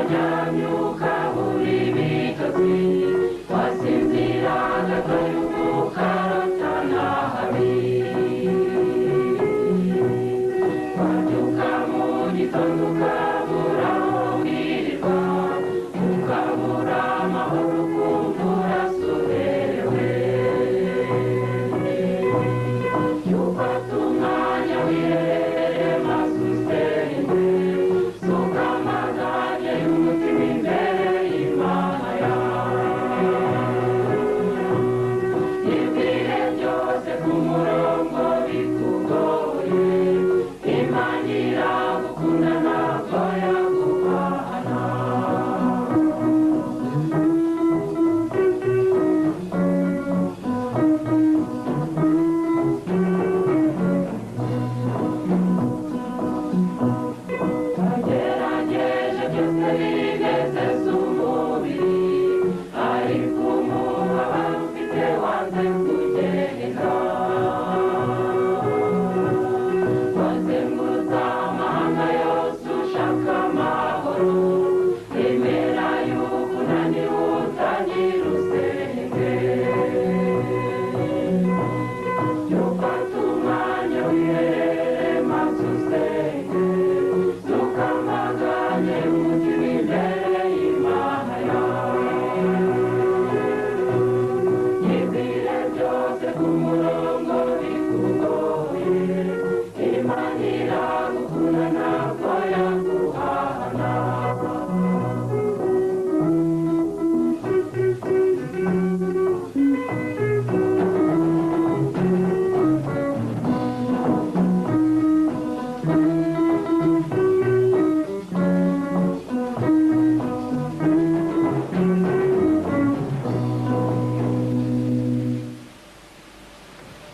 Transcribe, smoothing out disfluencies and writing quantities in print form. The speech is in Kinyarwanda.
wanyamyuka uri bitotsi wasinziraga kayuka rotana habi wabyuka mu gitondo ukabura wirirwa ukabura amahoro ukumva urasuherewe ufata umwanya wirere maze usenge suka amaganya y'umutima imbere y'Imana yawe ibwire byose ku murongo bikugoye Imana iragukunda ntabwo yaguhana wagerageje byose